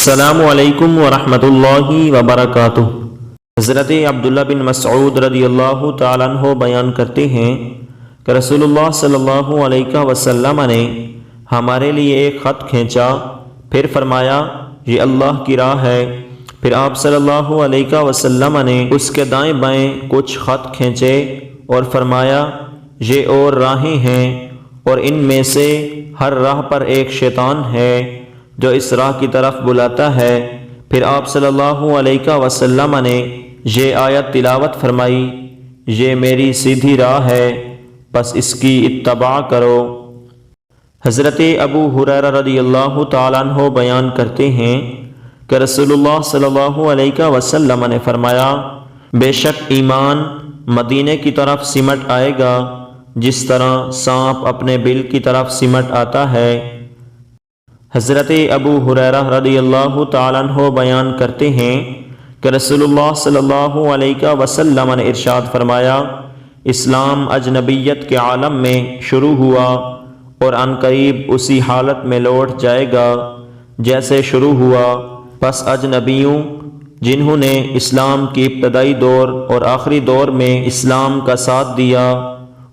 السلام علیکم ورحمۃ اللہ وبرکاتہ۔ حضرت عبداللہ بن مسعود رضی اللہ تعالیٰ عنہ بیان کرتے ہیں کہ رسول اللہ صلی اللہ علیہ وسلم نے ہمارے لیے ایک خط کھینچا، پھر فرمایا یہ اللہ کی راہ ہے۔ پھر آپ صلی اللہ علیہ وسلم نے اس کے دائیں بائیں کچھ خط کھینچے اور فرمایا یہ اور راہیں ہیں، اور ان میں سے ہر راہ پر ایک شیطان ہے جو اس راہ کی طرف بلاتا ہے۔ پھر آپ صلی اللہ علیہ وسلم نے یہ آیت تلاوت فرمائی، یہ میری سیدھی راہ ہے، بس اس کی اتباع کرو۔ حضرت ابو ہریرہ رضی اللہ تعالیٰ عنہ بیان کرتے ہیں کہ رسول اللہ صلی اللہ علیہ وسلم نے فرمایا بے شک ایمان مدینے کی طرف سمٹ آئے گا جس طرح سانپ اپنے بل کی طرف سمٹ آتا ہے۔ حضرت ابو ہریرہ رضی اللہ تعالیٰ عنہ بیان کرتے ہیں کہ رسول اللہ صلی اللہ علیہ وسلم نے ارشاد فرمایا اسلام اجنبیت کے عالم میں شروع ہوا اور عن قریب اسی حالت میں لوٹ جائے گا جیسے شروع ہوا، پس اجنبیوں جنہوں نے اسلام کی ابتدائی دور اور آخری دور میں اسلام کا ساتھ دیا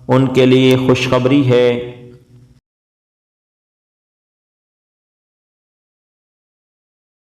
ان کے لیے خوشخبری ہے